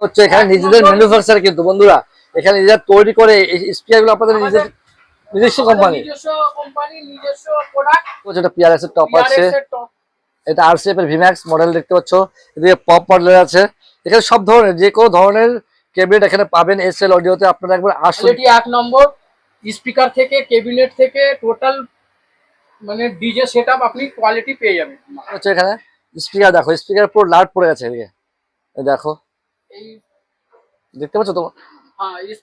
হচ্ছে এখানে নিজেদের ম্যানুফ্যাকচার কিন্তু বন্ধুরা এখানে নিজেরা তৈরি করে এই স্পিকার গুলো আপনাদের নিজস্ব কোম্পানি নিজস্ব প্রোডাক্ট। যেটা পিআরএস এর টপ আছে, এটা আরসিএফ এর ভিম্যাক্স মডেল দেখতে পাচ্ছ, এদিকে পপ মডেল আছে। এখানে সব ধরনের যে কোনো ধরনের ক্যাবিনেট এখানে পাবেন এসএল অডিওতে। আপনারা একবার আসুন। এটি এক নম্বর স্পিকার থেকে ক্যাবিনেট থেকে টোটাল মানে ডিজে সেটআপ আপনি কোয়ালিটি পেয়ে যাবেন। হচ্ছে এখানে স্পিকার দেখো, স্পিকার পুরো লাট পড়ে গেছে এদিকে দেখো, এই দেখতে পাচ্ছ তো।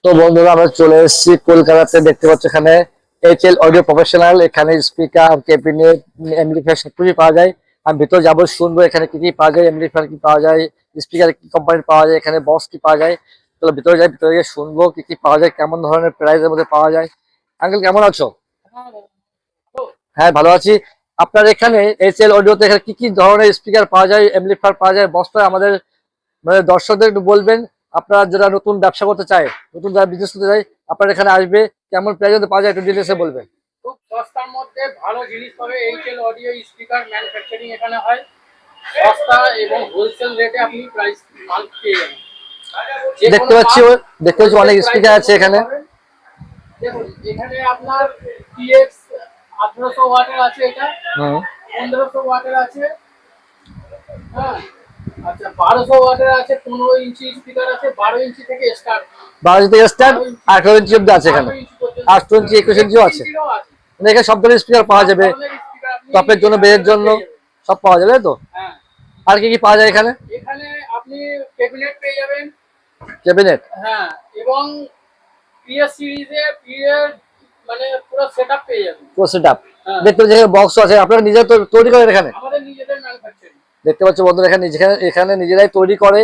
তো বন্ধুরা আমরা চলে এসেছি কলকাতাতে, দেখতে পাচ্ছ এখানে এইচএল অডিও প্রফেশনাল। এখানে স্পিকার ক্যাবিনেট এমপ্লিফায়ার সবকিছু পাওয়া যায়। আমি ভিতরে যাবো, শুনবো এখানে কি কি পাওয়া যায়, এমপ্লিফায়ার কি পাওয়া যায়, স্পিকার কি কোম্পানির পাওয়া যায়, এখানে বক্স কি পাওয়া যায়। তাহলে ভিতরে যাই, ভিতরে গিয়ে শুনবো কি কি পাওয়া যায়, কেমন ধরনের প্রাইসের মধ্যে পাওয়া যায়। আঙ্কেল কেমন আছো? হ্যাঁ ভালো আছি। আপনার এখানে এইচএল অডিওতে এখানে কি কি ধরনের স্পিকার পাওয়া যায়, এমপ্লিফায়ার পাওয়া যায়, বক্স পাওয়া যায়, আমাদের মানে দর্শকদের একটু বলবেন। আপনারা যারা নতুন ব্যবসা করতে চায়, নতুন যারা বিজনেস করতে চায়, আপনারা এখানে আসবে, কেমন প্রাইসে পাওয়া যায় একটু ডিটেইলসে বলবেন। খুব সস্তার মধ্যে ভালো জিনিস পাবে। এইচএল অডিও স্পিকার ম্যানুফ্যাকচারিং এখানে হয়, সস্তা এবং হোলসেল রেটে আপনি প্রাইস মাল পেয়ে যাবেন। দেখতে পাচ্ছি অনেক স্পিকার আছে এখানে। দেখুন এখানে আপনার টিএক্স 1800 ওয়াটের আছে, এটা 1500 ওয়াটের আছে, হ্যাঁ আচ্ছা 1200 ওয়াটের আছে, 15 ইঞ্চি স্পিকার আছে, 12 ইঞ্চি থেকে স্টার্ট, 12 ইঞ্চি থেকে স্টার্ট, 18 ইঞ্চি অবধি আছে এখানে, 18 ইঞ্চি 21 ইঞ্চিও আছে। মানে এখানে সব ধরনের স্পিকার পাওয়া যাবে, টপের জন্য বেজের জন্য সব পাওয়া যাবে তো। হ্যাঁ আর কি কি পাওয়া যায় এখানে? এখানে আপনি ক্যাবিনেট পেয়ে যাবেন, ক্যাবিনেট, হ্যাঁ, এবং পিএস সিরিজের পিএর মানে পুরো সেটআপ পেয়ে যাবেন, পুরো সেটআপ। দেখতে পাচ্ছি এখানে বক্স আছে, আপনারা নিজেরা তো তৈরি করেন এখানে? আমাদের নিজেদের ম্যানুফ্যাকচারিং। দেখতে পাচ্ছ বন্ধুরা এখানে নিজেরাই তৈরি করে,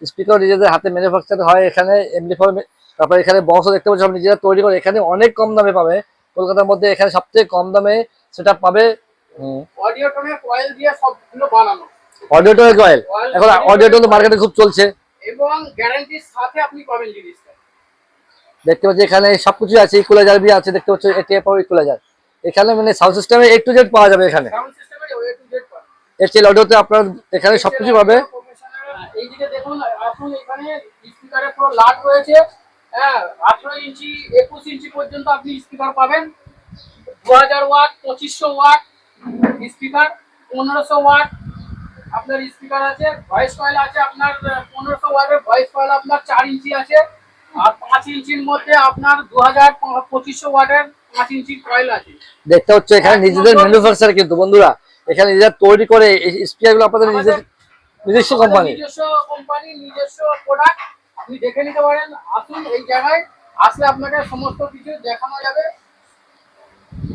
স্পিকার নিজেদের হাতে ম্যানুফ্যাকচার হয় এখানে, এমপ্লিফায়ার, তারপর এখানে বক্সও দেখতে পাচ্ছ সব নিজেরা তৈরি করে। এখানে অনেক কম দামে পাবে কলকাতার মধ্যে, এখানে সবথেকে কম দামে সেটআপ পাবে। অডিও টোনের কয়েল দিয়ে সবগুলো বানানো, অডিও টোনের কয়েল, এখন অডিও টোন তো মার্কেটে খুব চলছে এবং গ্যারান্টির সাথে আপনি পাবেন জিনিসটা। দেখতে পাচ্ছি এখানে সবকিছু আছে, ইকুয়ালাইজার বি আছে, দেখতে পাচ্ছ এটিএফ আর ইকুয়ালাইজার। এখানে মানে সাউন্ড সিস্টেমে এ টু জেড পাওয়া যাবে এখানে, সাউন্ড সিস্টেমের এ টু জেড পাবেন। এইচএল অডিওতে আপনার এখানে সবকিছু পাবে। এইদিকে দেখুন, আসুন এখানে স্পিকারে পুরো লাট রয়েছে, হ্যাঁ 18 ইঞ্চি 21 ইঞ্চি পর্যন্ত আপনি স্পিকার পাবেন। 2000 ওয়াট, 2500 ওয়াট স্পিকার, 1500 ওয়াট আপনার স্পিকার আছে। ভয়েস কয়েল আছে আপনার 1500 ওয়াটের ভয়েস কয়েল আপনার 4 ইঞ্চি আছে, আর 5 ইঞ্চির মধ্যে আপনার 2500 ওয়াটের 5 ইঞ্চির কয়েল আছে। দেখতে হচ্ছে এখানে নিজেদের ম্যানুফ্যাকচার কিন্তু বন্ধুরা, এখানে নিজেরা তৈরি করে এই স্পিকার গুলো আপনাদের নিজস্ব কোম্পানি, নিজস্ব প্রোডাক্ট। আপনি দেখে নিতে পারেন, আসুন এই জায়গায় আসলে আপনাকে সমস্ত কিছু দেখানো যাবে।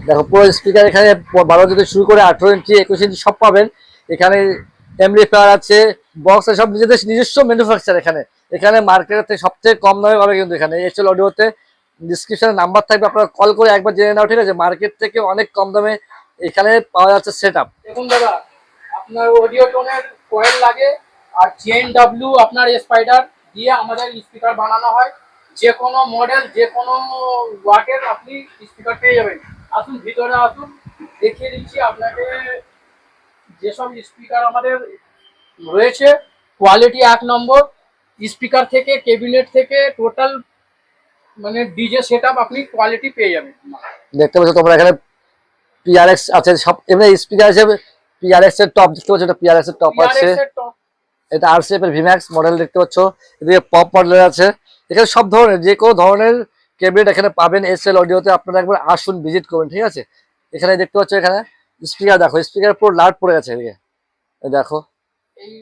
দেখো পুরো স্পিকার এখানে 12 থেকে শুরু করে 18 ইঞ্চি 21 ইঞ্চি সব পাবেন এখানে। এমপ্লিফায়ার আছে, বক্স আছে, সব নিজেদের নিজস্ব ম্যানুফ্যাকচার এখানে। এখানে মার্কেটের থেকে সবচেয়ে কম দামে পাবে কিন্তু এখানে এইচএল অডিওতে। ডিসক্রিপশনে নাম্বার থাকবে, আপনারা কল করে একবার জেনে নাও, ঠিক আছে? মার্কেট থেকে অনেক কম দামে এখানে পাওয়া যাচ্ছে সেটআপ। দেখুন দাদা, আপনার অডিও টোনের কয়েল লাগে, আর জেএনডব্লিউ আপনার স্পাইডার দিয়ে আমাদের স্পিকার বানানো হয়। যে কোনো মডেল, যে কোনো ওয়াটের আপনি স্পিকার পেয়ে যাবেন। আসুন ভিতরে আসুন, দেখিয়ে দিচ্ছি আপনাকে যেসব স্পিকার আমাদের রয়েছে। কোয়ালিটি এক নম্বর, স্পিকার থেকে ক্যাবিনেট থেকে টোটাল মানে ডিজে সেটআপ আপনি কোয়ালিটি পেয়ে যাবেন। দেখতে পাচ্ছ তোমরা এখানে পিআরএক্স আছে, সব এমনি স্পিকার আছে। পিআরএক্স এর টপ দেখতে পাচ্ছ, এটা পিআরএক্স এর টপ আছে, এটা আরসিএফ এর ভিম্যাক্স মডেল দেখতে পাচ্ছ, এদিকে পপ মডেল আছে। এখানে সব ধরনের যে কোনো ধরনের ক্যাবিনেট এখানে পাবেন এইচএল অডিওতে। আপনারা একবার আসুন, ভিজিট করুন, ঠিক আছে? এখানে দেখতে পাচ্ছ এখানে স্পিকার দেখো, স্পিকার পুরো লাট পড়ে গেছে এদিকে দেখো, এই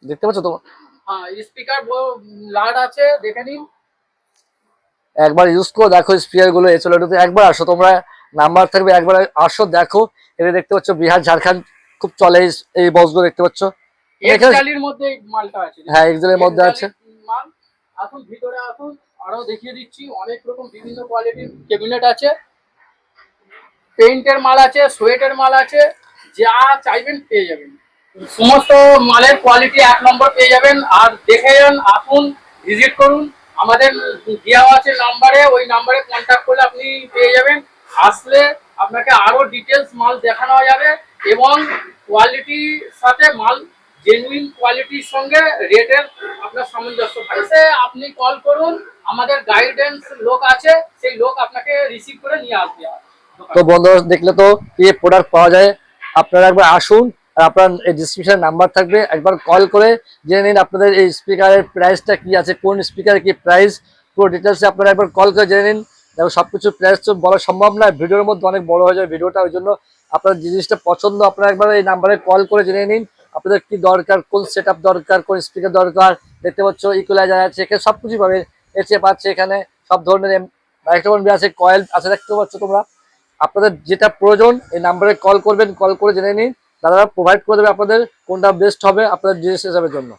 দেখতে পাচ্ছ তো। হ্যাঁ স্পিকার লাট আছে, দেখে নিন, একবার ইউজ করে দেখো স্পিকার গুলো এইচএল অডিওতে। একবার আসো তোমরা, নাম্বার থাকবে, একবার আসো দেখো। এটা দেখতে পাচ্ছ বিহার ঝাড়খণ্ড খুব চলে এই বক্সগুলো, দেখতে পাচ্ছ এক্সেলের মধ্যে মালটা আছে। হ্যাঁ এক্সেলের মধ্যে আছে মাল। আসুন ভিতরে আসুন, আরো দেখিয়ে দিচ্ছি। অনেক রকম বিভিন্ন কোয়ালিটির ক্যাবিনেট আছে, পেইন্টের মাল আছে, সোয়েটের মাল আছে, যা চাইবেন পেয়ে যাবেন। সমস্ত মালের কোয়ালিটি এক নম্বর পেয়ে যাবেন। আর দেখে যান, আসুন ভিজিট করুন, আমাদের দেওয়া আছে নাম্বারে, ওই নাম্বারে কন্ট্যাক্ট করলে আপনি পেয়ে যাবেন। আসলে আপনাকে আরো ডিটেলস মাল দেখানো যাবে এবং কোয়ালিটির সাথে মাল জেনুইন কোয়ালিটির সঙ্গে রেটের আপনার সামঞ্জস্য থাকছে। আপনি কল করুন, আমাদের গাইডেন্স লোক আছে, সেই লোক আপনাকে রিসিভ করে নিয়ে আসবে। তো বন্ধুরা দেখলে তো কি প্রোডাক্ট পাওয়া যায়, আপনারা একবার আসুন, আর আপনার এই ডিসক্রিপশনে নাম্বার থাকবে, একবার কল করে জেনে নিন আপনাদের এই স্পিকারের প্রাইসটা কি আছে, কোন স্পিকারের কি প্রাইস, পুরো ডিটেলসে আপনারা একবার কল করে জেনে নিন। দেখো সবকিছু প্রাইস তো বলা সম্ভব না, ভিডিওর মধ্যে অনেক বড় হয়ে যায় ভিডিওটা, ওই জন্য আপনার যে জিনিসটা পছন্দ আপনারা একবার এই নাম্বারে কল করে জেনে নিন আপনাদের কি দরকার, কোন সেট দরকার, কোন স্পিকার দরকার। দেখতে পাচ্ছ ইকুয়ালাইজার আছে, এখানে সবকিছু পাবে, এসে পাচ্ছে এখানে সব ধরনের মাইক্রোফোন আছে, কয়েল আছে, দেখতে পাচ্ছ তোমরা। আপনাদের যেটা প্রয়োজন এই নাম্বারে কল করবেন, কল করে জেনে নিন, দাদারা প্রোভাইড করে দেবে আপনাদের কোনটা বেস্ট হবে আপনাদের জিনিস হিসাবের জন্য।